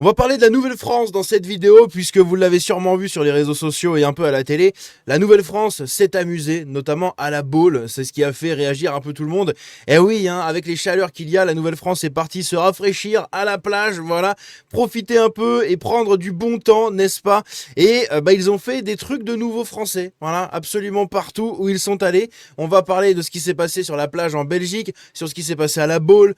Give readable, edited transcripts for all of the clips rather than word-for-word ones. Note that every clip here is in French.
On va parler de la Nouvelle-France dans cette vidéo, puisque vous l'avez sûrement vu sur les réseaux sociaux et un peu à la télé. La Nouvelle-France s'est amusée, notamment à la Baule. C'est ce qui a fait réagir un peu tout le monde. Et oui, hein, avec les chaleurs qu'il y a, la Nouvelle-France est partie se rafraîchir à la plage, voilà, profiter un peu et prendre du bon temps, n'est-ce pas? Et ils ont fait des trucs de nouveaux Français, voilà, absolument partout où ils sont allés. On va parler de ce qui s'est passé sur la plage en Belgique, sur ce qui s'est passé à la Baule,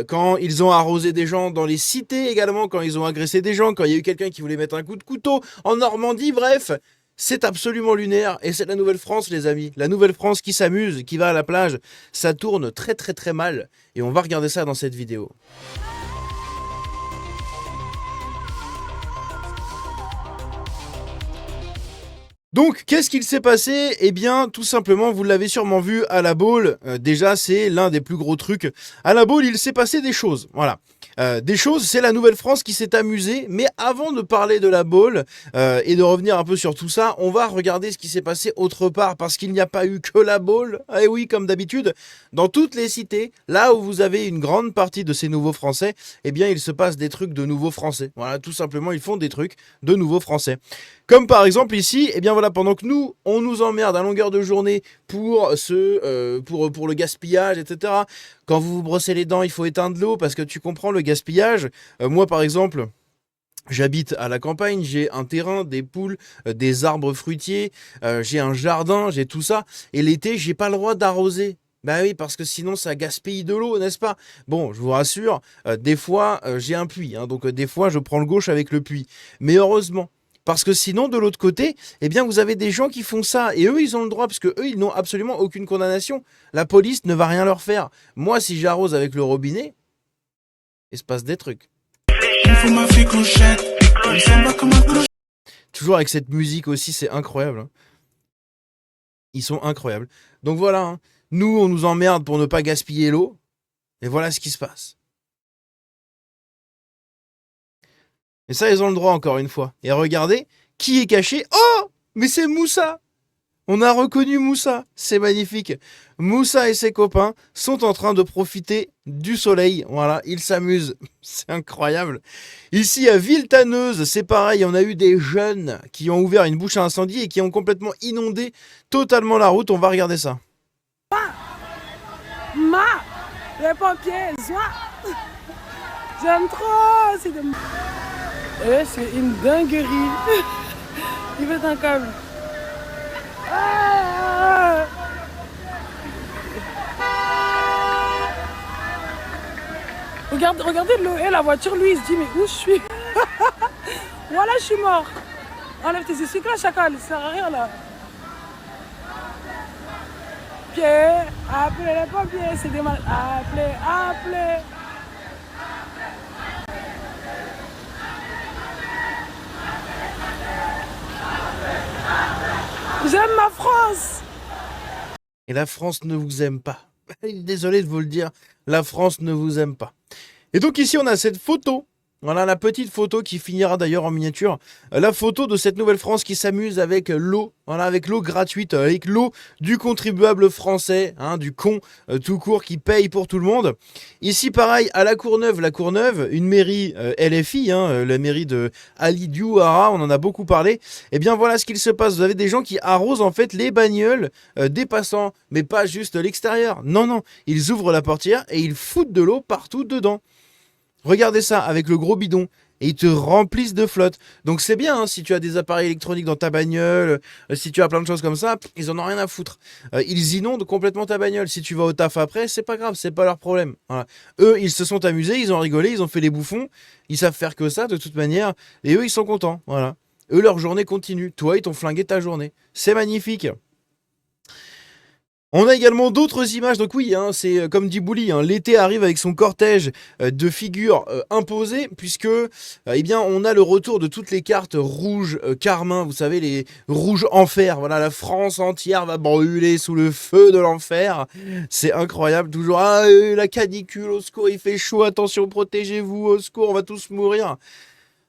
quand ils ont arrosé des gens dans les cités également, quand ils ont agressé des gens, quand il y a eu quelqu'un qui voulait mettre un coup de couteau en Normandie, bref, c'est absolument lunaire et c'est la Nouvelle-France les amis, la Nouvelle-France qui s'amuse, qui va à la plage, ça tourne très très très mal et on va regarder ça dans cette vidéo. Donc, qu'est-ce qu'il s'est passé? Eh bien, tout simplement, vous l'avez sûrement vu à la Baule. Déjà, c'est l'un des plus gros trucs. À la Baule, il s'est passé des choses. Voilà. Des choses, c'est la Nouvelle-France qui s'est amusée. Mais avant de parler de la Baule et de revenir un peu sur tout ça, on va regarder ce qui s'est passé autre part. Parce qu'il n'y a pas eu que la Baule. Et oui, comme d'habitude, dans toutes les cités, là où vous avez une grande partie de ces nouveaux Français, eh bien, il se passe des trucs de nouveaux Français. Voilà, tout simplement, ils font des trucs de nouveaux Français. Comme par exemple ici, eh bien voilà, pendant que nous, on nous emmerde à longueur de journée pour le gaspillage, etc. Quand vous vous brossez les dents, il faut éteindre l'eau parce que tu comprends le gaspillage. Moi, par exemple, j'habite à la campagne, j'ai un terrain, des poules, des arbres fruitiers, j'ai un jardin, j'ai tout ça. Et l'été, j'ai pas le droit d'arroser. Bah oui, parce que sinon ça gaspille de l'eau, n'est-ce pas? Bon, je vous rassure, des fois j'ai un puits, hein, donc des fois je prends le gauche avec le puits. Mais heureusement. Parce que sinon, de l'autre côté, eh bien, vous avez des gens qui font ça. Et eux, ils ont le droit, parce que eux, ils n'ont absolument aucune condamnation. La police ne va rien leur faire. Moi, si j'arrose avec le robinet, il se passe des trucs. Toujours avec cette musique aussi, c'est incroyable. Hein. Ils sont incroyables. Donc voilà, hein. Nous, on nous emmerde pour ne pas gaspiller l'eau. Et voilà ce qui se passe. Et ça, ils ont le droit, encore une fois. Et regardez, qui est caché? Oh! Mais c'est Moussa! On a reconnu Moussa, c'est magnifique. Moussa et ses copains sont en train de profiter du soleil. Voilà, ils s'amusent. C'est incroyable. Ici à Villetaneuse, c'est pareil. On a eu des jeunes qui ont ouvert une bouche à incendie et qui ont complètement inondé totalement la route. On va regarder ça. Les pompiers, j'aime trop. C'est une dinguerie. Il veut un câble. Ah! Regardez l'eau et la voiture, lui il se dit mais où je suis? Voilà, je suis mort. Enlève tes essuie là, chacal, ça sert à rien là. Pierre, appelez les pompiers, c'est des mal. Appelez. J'aime ma France. Et la France ne vous aime pas. Désolé de vous le dire, la France ne vous aime pas. Et donc ici, on a cette photo. Voilà la petite photo qui finira d'ailleurs en miniature. La photo de cette Nouvelle-France qui s'amuse avec l'eau. Voilà, avec l'eau gratuite, avec l'eau du contribuable français, hein, du con tout court qui paye pour tout le monde. Ici, pareil, à la Courneuve, une mairie LFI, hein, la mairie de Ali Diouara, on en a beaucoup parlé. Et bien voilà ce qu'il se passe. Vous avez des gens qui arrosent en fait les bagnoles des passants, mais pas juste l'extérieur. Non, ils ouvrent la portière et ils foutent de l'eau partout dedans. Regardez ça avec le gros bidon et ils te remplissent de flotte. Donc c'est bien hein, si tu as des appareils électroniques dans ta bagnole, si tu as plein de choses comme ça, ils en ont rien à foutre. Ils inondent complètement ta bagnole. Si tu vas au taf après, c'est pas grave, c'est pas leur problème. Voilà. Eux, ils se sont amusés, ils ont rigolé, ils ont fait les bouffons, ils savent faire que ça de toute manière et eux, ils sont contents. Voilà. Eux, leur journée continue. Toi, ils t'ont flingué ta journée. C'est magnifique. On a également d'autres images, donc oui, hein, c'est comme dit Bouli, hein, l'été arrive avec son cortège de figures imposées, puisque eh bien, on a le retour de toutes les cartes rouges carmin, vous savez, les rouges enfer, voilà, la France entière va brûler sous le feu de l'enfer, c'est incroyable, toujours, la canicule, au secours, il fait chaud, attention, protégez-vous, au secours, on va tous mourir.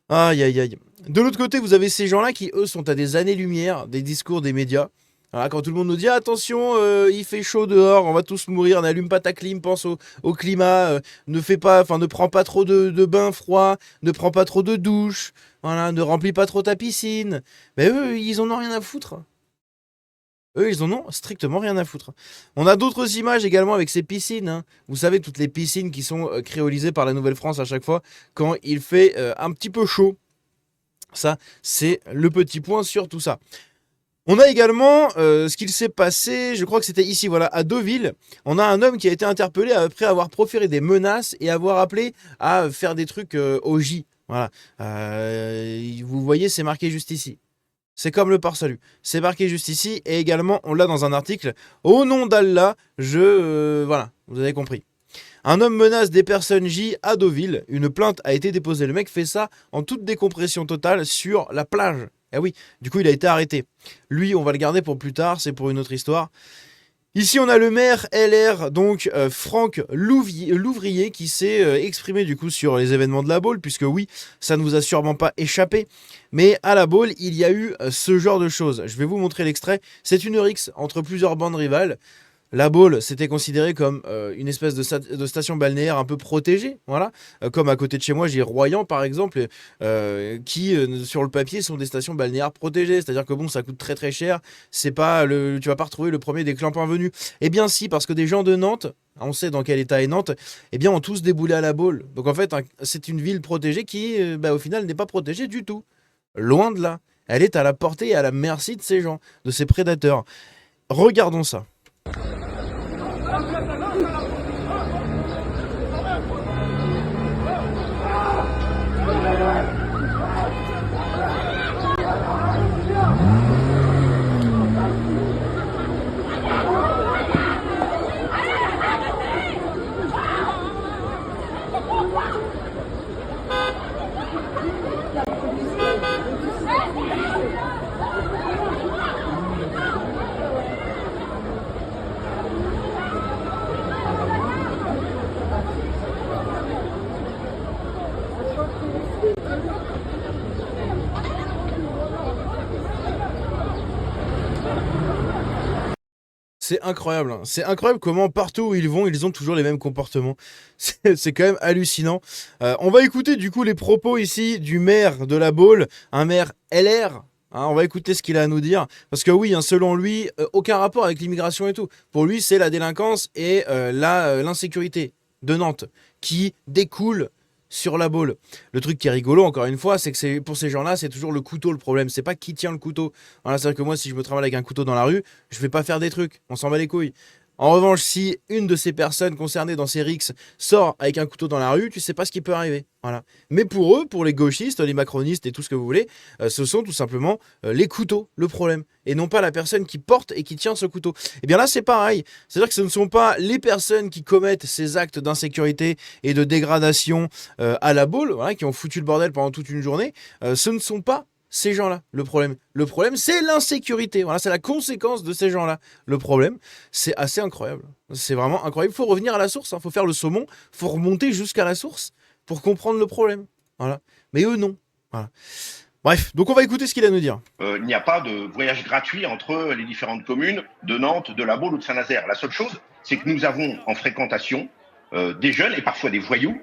Aïe, aïe, aïe. De l'autre côté, vous avez ces gens-là qui, eux, sont à des années-lumière des discours des médias. Voilà, quand tout le monde nous dit attention, il fait chaud dehors, on va tous mourir, n'allume pas ta clim, pense au climat, ne prends pas trop de bains froids, ne prends pas trop de douches, voilà, ne remplis pas trop ta piscine. Mais eux, ils en ont rien à foutre. Eux, ils en ont strictement rien à foutre. On a d'autres images également avec ces piscines, hein. Vous savez, toutes les piscines qui sont créolisées par la Nouvelle-France à chaque fois quand il fait un petit peu chaud. Ça, c'est le petit point sur tout ça. On a également ce qu'il s'est passé, je crois que c'était ici, voilà, à Deauville. On a un homme qui a été interpellé après avoir proféré des menaces et avoir appelé à faire des trucs au J. Voilà. Vous voyez, c'est marqué juste ici. C'est comme le pare-salut. C'est marqué juste ici. Et également, on l'a dans un article. Au nom d'Allah, voilà, vous avez compris. Un homme menace des personnes J à Deauville. Une plainte a été déposée. Le mec fait ça en toute décompression totale sur la plage. Eh oui, du coup, il a été arrêté. Lui, on va le garder pour plus tard. C'est pour une autre histoire. Ici, on a le maire LR, donc Franck Louvrier, qui s'est exprimé du coup sur les événements de la Baule, puisque oui, ça ne vous a sûrement pas échappé. Mais à la Baule, il y a eu ce genre de choses. Je vais vous montrer l'extrait. C'est une rixe entre plusieurs bandes rivales. La Baule, c'était considéré comme une espèce de station balnéaire un peu protégée, voilà. Comme à côté de chez moi, j'ai Royan par exemple, qui sur le papier sont des stations balnéaires protégées. C'est-à-dire que bon, ça coûte très très cher. C'est pas tu vas pas retrouver le premier des clampins venus. Eh bien si, parce que des gens de Nantes, on sait dans quel état est Nantes, eh bien ont tous déboulé à la Baule. Donc en fait, c'est une ville protégée qui, au final, n'est pas protégée du tout. Loin de là. Elle est à la portée et à la merci de ces gens, de ces prédateurs. Regardons ça. C'est incroyable, hein. C'est incroyable comment partout où ils vont, ils ont toujours les mêmes comportements. C'est quand même hallucinant. On va écouter du coup les propos ici du maire de la Baule, un maire LR. Hein, on va écouter ce qu'il a à nous dire. Parce que oui, hein, selon lui, aucun rapport avec l'immigration et tout. Pour lui, c'est la délinquance et l'insécurité de Nantes qui découle sur la Baule. Le truc qui est rigolo, encore une fois, c'est que pour ces gens-là, c'est toujours le couteau le problème. C'est pas qui tient le couteau. Voilà, c'est-à-dire que moi, si je me travaille avec un couteau dans la rue, je vais pas faire des trucs. On s'en bat les couilles. En revanche, si une de ces personnes concernées dans ces rixes sort avec un couteau dans la rue, tu sais pas ce qui peut arriver. Voilà. Mais pour eux, pour les gauchistes, les macronistes et tout ce que vous voulez, ce sont tout simplement les couteaux le problème. Et non pas la personne qui porte et qui tient ce couteau. Et bien là, c'est pareil. C'est-à-dire que ce ne sont pas les personnes qui commettent ces actes d'insécurité et de dégradation à la Baule, voilà, qui ont foutu le bordel pendant toute une journée. Ce ne sont pas ces gens-là, le problème. Le problème, c'est l'insécurité. Voilà, c'est la conséquence de ces gens-là. Le problème, c'est assez incroyable. C'est vraiment incroyable. Il faut revenir à la source. Il faut faire le saumon. Il faut remonter jusqu'à la source pour comprendre le problème. Voilà. Mais eux, non. Voilà. Bref, donc on va écouter ce qu'il a à nous dire. Il n'y a pas de voyage gratuit entre les différentes communes de Nantes, de la Baule ou de Saint-Nazaire. La seule chose, c'est que nous avons en fréquentation des jeunes et parfois des voyous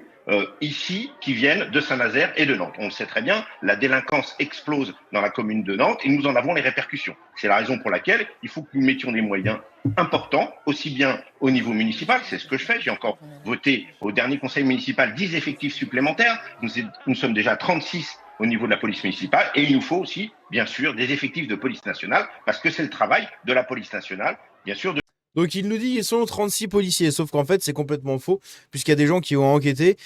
ici qui viennent de Saint-Nazaire et de Nantes. On le sait très bien, la délinquance explose dans la commune de Nantes et nous en avons les répercussions. C'est la raison pour laquelle il faut que nous mettions des moyens importants, aussi bien au niveau municipal, c'est ce que je fais, j'ai encore voté au dernier conseil municipal 10 effectifs supplémentaires, nous sommes déjà 36 au niveau de la police municipale et il nous faut aussi, bien sûr, des effectifs de police nationale parce que c'est le travail de la police nationale, bien sûr, Donc il nous dit qu'ils sont 36 policiers, sauf qu'en fait c'est complètement faux, puisqu'il y a des gens qui ont enquêté.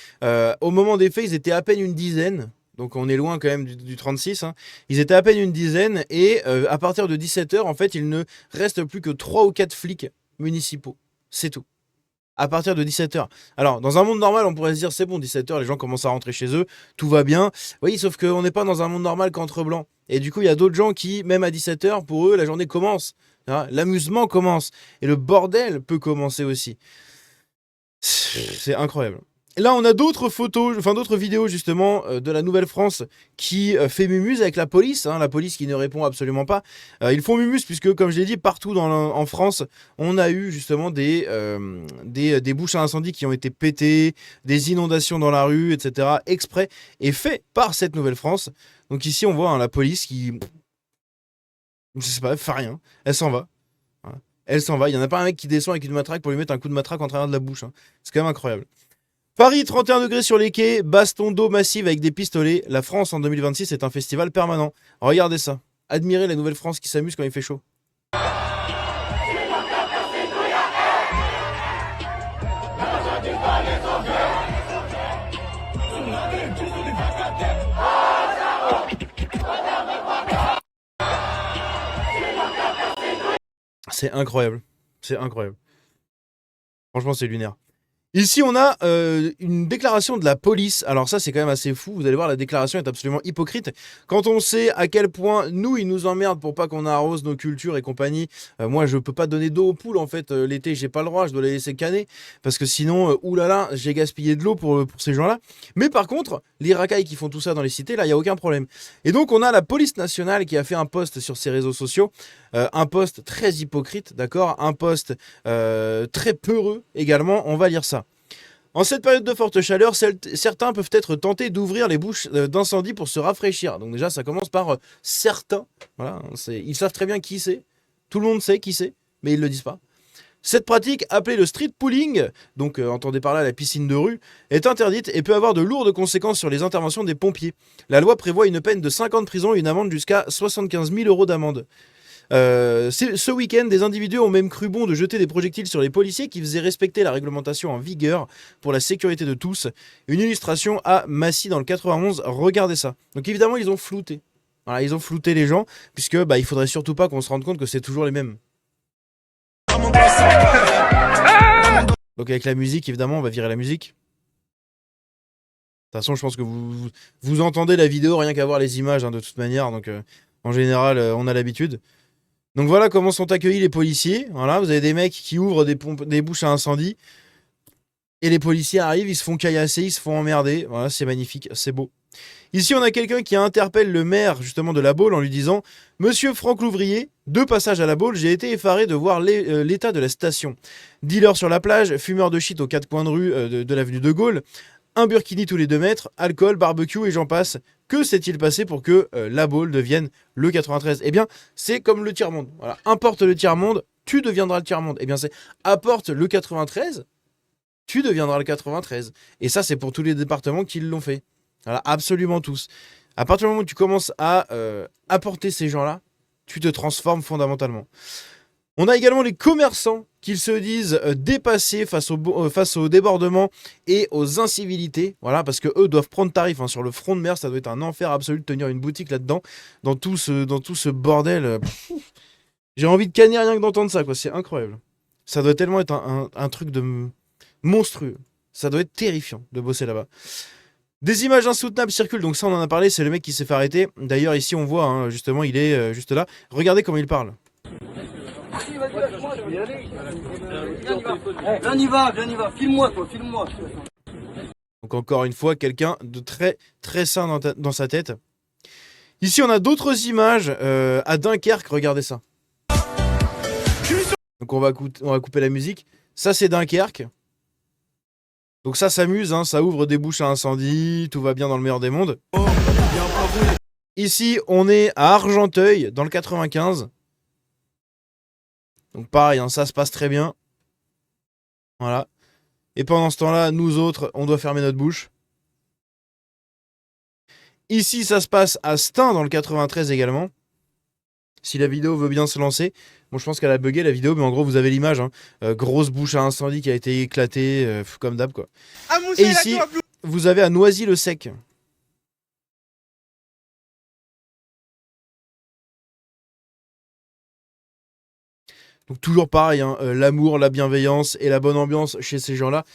Au moment des faits, ils étaient à peine une dizaine, donc on est loin quand même du 36. Hein. Ils étaient à peine une dizaine, et à partir de 17h, en fait, il ne reste plus que 3 ou 4 flics municipaux. C'est tout. À partir de 17h. Alors, dans un monde normal, on pourrait se dire, c'est bon, 17h, les gens commencent à rentrer chez eux, tout va bien. Oui, sauf qu'on n'est pas dans un monde normal qu'entre blancs. Et du coup, il y a d'autres gens qui, même à 17h, pour eux, la journée commence. L'amusement commence. Et le bordel peut commencer aussi. C'est incroyable. Là, on a d'autres photos, enfin d'autres vidéos justement de la Nouvelle-France qui fait mumuse avec la police, hein, la police qui ne répond absolument pas. Ils font mumuse puisque, comme je l'ai dit, partout en France, on a eu justement des bouches à incendie qui ont été pétées, des inondations dans la rue, etc. exprès et fait par cette Nouvelle-France. Donc ici, on voit hein, la police qui, je sais pas, fait rien, elle s'en va. Voilà. Elle s'en va. Il y en a pas un mec qui descend avec une matraque pour lui mettre un coup de matraque en travers de la bouche. Hein. C'est quand même incroyable. Paris, 31 degrés sur les quais, baston d'eau massive avec des pistolets. La France en 2026 est un festival permanent. Regardez ça. Admirez la Nouvelle-France qui s'amuse quand il fait chaud. C'est incroyable. C'est incroyable. Franchement, c'est lunaire. Ici, on a une déclaration de la police. Alors ça, c'est quand même assez fou. Vous allez voir, la déclaration est absolument hypocrite. Quand on sait à quel point, nous, ils nous emmerdent pour pas qu'on arrose nos cultures et compagnie. Moi, je peux pas donner d'eau aux poules, en fait. L'été, j'ai pas le droit. Je dois les laisser canner. Parce que sinon, oulala, j'ai gaspillé de l'eau pour ces gens-là. Mais par contre, les racailles qui font tout ça dans les cités, là, il n'y a aucun problème. Et donc, on a la police nationale qui a fait un post sur ses réseaux sociaux. Un post très hypocrite, d'accord? Un post très peureux également. On va lire ça. En cette période de forte chaleur, certains peuvent être tentés d'ouvrir les bouches d'incendie pour se rafraîchir. Donc déjà, ça commence par certains. Voilà, ils savent très bien qui c'est. Tout le monde sait qui c'est, mais ils ne le disent pas. Cette pratique, appelée le street pooling, donc entendez par là la piscine de rue, est interdite et peut avoir de lourdes conséquences sur les interventions des pompiers. La loi prévoit une peine de 5 ans de prison et une amende jusqu'à 75 000 € d'amende. Ce week-end, des individus ont même cru bon de jeter des projectiles sur les policiers qui faisaient respecter la réglementation en vigueur pour la sécurité de tous. Une illustration à Massy dans le 91, regardez ça. Donc évidemment, ils ont flouté. Voilà, ils ont flouté les gens, puisque il faudrait surtout pas qu'on se rende compte que c'est toujours les mêmes. Donc avec la musique, évidemment, on va virer la musique. De toute façon, je pense que vous entendez la vidéo rien qu'à voir les images, hein, de toute manière. Donc en général, on a l'habitude. Donc voilà comment sont accueillis les policiers. Voilà, vous avez des mecs qui ouvrent des bouches à incendie. Et les policiers arrivent, ils se font caillasser, ils se font emmerder. Voilà, c'est magnifique, c'est beau. Ici, on a quelqu'un qui interpelle le maire justement de La Baule en lui disant « Monsieur Franck Louvrier, de passage à La Baule, j'ai été effaré de voir l'état de la station. Dealer sur la plage, fumeur de shit aux 4 coins de rue de l'avenue de Gaulle, un burkini tous les 2 mètres, alcool, barbecue et j'en passe. Que s'est-il passé pour que La Baule devienne le 93 ? Eh bien, c'est comme le tiers-monde. Voilà. Importe le tiers-monde, tu deviendras le tiers-monde. Eh bien, c'est apporte le 93, tu deviendras le 93. Et ça, c'est pour tous les départements qui l'ont fait. Voilà, absolument tous. À partir du moment où tu commences à apporter ces gens-là, tu te transformes fondamentalement. On a également les commerçants qui se disent dépassés face au débordement et aux incivilités. Voilà, parce que eux doivent prendre tarif. Hein. Sur le front de mer, ça doit être un enfer absolu de tenir une boutique là-dedans, dans tout ce bordel. J'ai envie de canner rien que d'entendre ça, quoi. C'est incroyable. Ça doit tellement être un truc de monstrueux. Ça doit être terrifiant de bosser là-bas. Des images insoutenables circulent, donc ça on en a parlé, c'est le mec qui s'est fait arrêter. D'ailleurs ici on voit, hein, justement, il est juste là. Regardez comment il parle. Viens, y va, filme-moi toi, filme-moi. Donc encore une fois, quelqu'un de très très sain dans sa tête. Ici on a d'autres images à Dunkerque, regardez ça. Donc on va couper la musique. Ça c'est Dunkerque. Donc ça s'amuse, hein, ça ouvre des bouches à incendie, tout va bien dans le meilleur des mondes. Ici, on est à Argenteuil, dans le 95. Donc pareil, hein, ça se passe très bien. Voilà. Et pendant ce temps-là, nous autres, on doit fermer notre bouche. Ici, ça se passe à Stein, dans le 93 également. Si la vidéo veut bien se lancer. Bon, je pense qu'elle a bugué la vidéo, mais en gros, vous avez l'image. Hein. Grosse bouche à incendie qui a été éclatée, comme d'hab, quoi. Et ici, vous avez à Noisy-le-Sec. Donc toujours pareil, hein, l'amour, la bienveillance et la bonne ambiance chez ces gens-là.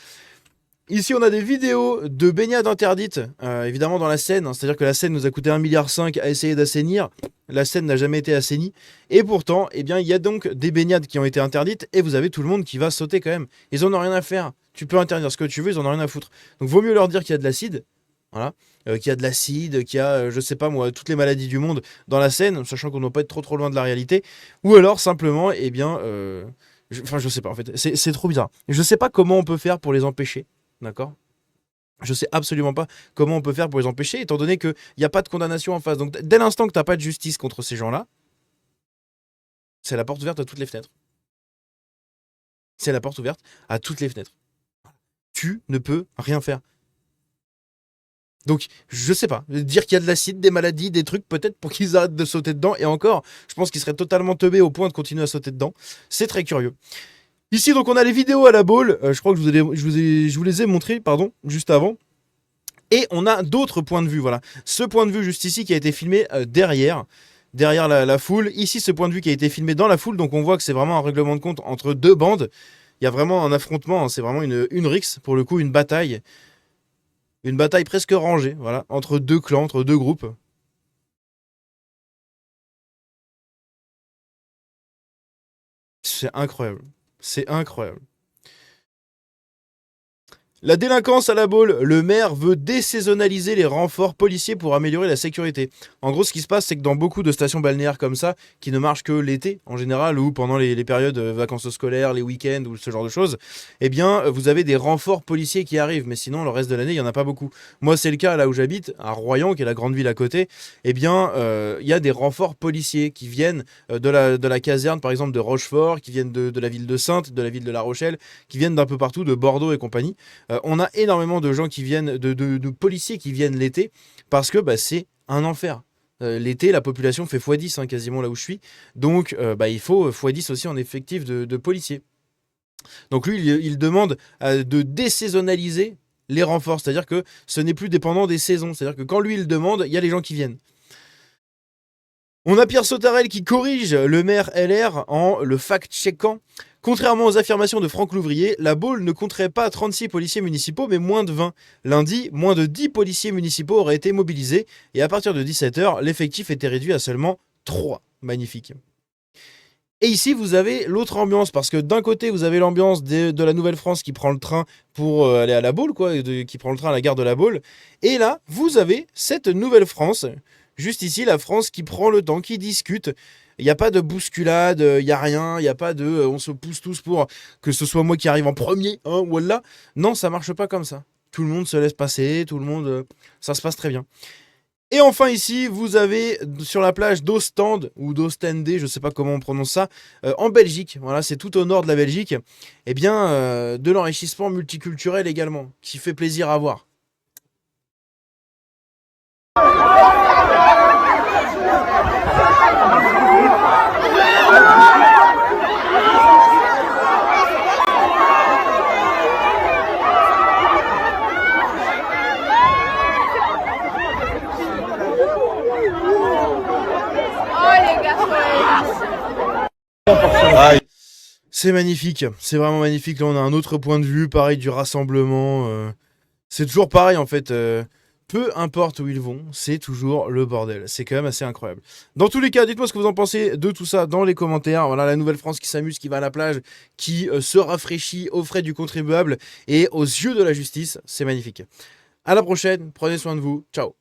Ici, on a des vidéos de baignade interdites, évidemment dans la Seine. Hein, c'est-à-dire que la Seine nous a coûté 1,5 milliard à essayer d'assainir. La Seine n'a jamais été assainie. Et pourtant, eh bien, il y a donc des baignades qui ont été interdites et vous avez tout le monde qui va sauter quand même. Ils en ont rien à faire. Tu peux interdire ce que tu veux, ils en ont rien à foutre. Donc vaut mieux leur dire qu'il y a de l'acide, voilà, qu'il y a de l'acide, qu'il y a, je sais pas moi, toutes les maladies du monde dans la Seine, sachant qu'on ne doit pas être trop loin de la réalité, ou alors simplement, eh bien, je sais pas, en fait, c'est trop bizarre. Je sais pas comment on peut faire pour les empêcher, d'accord? Je sais absolument pas comment on peut faire pour les empêcher, étant donné qu'il n'y a pas de condamnation en face. Donc dès l'instant que tu n'as pas de justice contre ces gens-là, c'est la porte ouverte à toutes les fenêtres. C'est la porte ouverte à toutes les fenêtres. Tu ne peux rien faire. Donc, je sais pas. Dire qu'il y a de l'acide, des maladies, des trucs, peut-être pour qu'ils arrêtent de sauter dedans. Et encore, je pense qu'ils seraient totalement teubés au point de continuer à sauter dedans. C'est très curieux. Ici, donc, on a les vidéos à la boule. Je crois que je vous les ai montrées, pardon, juste avant. Et on a d'autres points de vue, voilà. Ce point de vue juste ici qui a été filmé derrière la foule. Ici, ce point de vue qui a été filmé dans la foule. Donc, on voit que c'est vraiment un règlement de compte entre deux bandes. Il y a vraiment un affrontement. Hein, c'est vraiment une rixe, pour le coup, une bataille. Une bataille presque rangée, voilà, entre deux clans, entre deux groupes. C'est incroyable. C'est incroyable. La délinquance à la boule, le maire veut désaisonnaliser les renforts policiers pour améliorer la sécurité. En gros, ce qui se passe, c'est que dans beaucoup de stations balnéaires comme ça, qui ne marchent que l'été en général, ou pendant les périodes vacances scolaires, les week-ends ou ce genre de choses, eh bien, vous avez des renforts policiers qui arrivent, mais sinon, le reste de l'année, il n'y en a pas beaucoup. Moi, c'est le cas là où j'habite, à Royan, qui est la grande ville à côté, eh bien, il y a des renforts policiers qui viennent de la caserne, par exemple, de Rochefort, qui viennent de la ville de Saintes, de la ville de La Rochelle, qui viennent d'un peu partout, de Bordeaux et compagnie. On a énormément de gens qui viennent, de policiers qui viennent l'été, parce que bah, c'est un enfer. L'été, la population fait x10 hein, quasiment là où je suis, donc il faut x10 aussi en effectif de policiers. Donc lui, il demande de désaisonnaliser les renforts, c'est-à-dire que ce n'est plus dépendant des saisons, c'est-à-dire que quand lui il demande, il y a les gens qui viennent. On a Pierre Sautarel qui corrige le maire LR en le fact-checkant. Contrairement aux affirmations de Franck Louvrier, la Baule ne compterait pas 36 policiers municipaux, mais moins de 20. Lundi, moins de 10 policiers municipaux auraient été mobilisés, et à partir de 17h, l'effectif était réduit à seulement 3. Magnifique. Et ici, vous avez l'autre ambiance, parce que d'un côté, vous avez l'ambiance de la Nouvelle-France qui prend le train pour aller à la Baule, quoi, qui prend le train à la gare de la Baule, et là, vous avez cette Nouvelle-France. Juste ici, la France qui prend le temps, qui discute. Il n'y a pas de bousculade, il n'y a rien, il n'y a pas de on se pousse tous pour que ce soit moi qui arrive en premier, hein, voilà. Non, ça marche pas comme ça. Tout le monde se laisse passer, tout le monde. Ça se passe très bien. Et enfin ici, vous avez sur la plage d'Ostende, ou d'Ostende, je ne sais pas comment on prononce ça, en Belgique, voilà, c'est tout au nord de la Belgique, eh bien, de l'enrichissement multiculturel également, qui fait plaisir à voir. C'est magnifique, c'est vraiment magnifique. Là, on a un autre point de vue, pareil, du rassemblement. C'est toujours pareil, en fait. Peu importe où ils vont, c'est toujours le bordel. C'est quand même assez incroyable. Dans tous les cas, dites-moi ce que vous en pensez de tout ça dans les commentaires. Voilà, la Nouvelle-France qui s'amuse, qui va à la plage, qui se rafraîchit aux frais du contribuable et aux yeux de la justice. C'est magnifique. À la prochaine, prenez soin de vous. Ciao.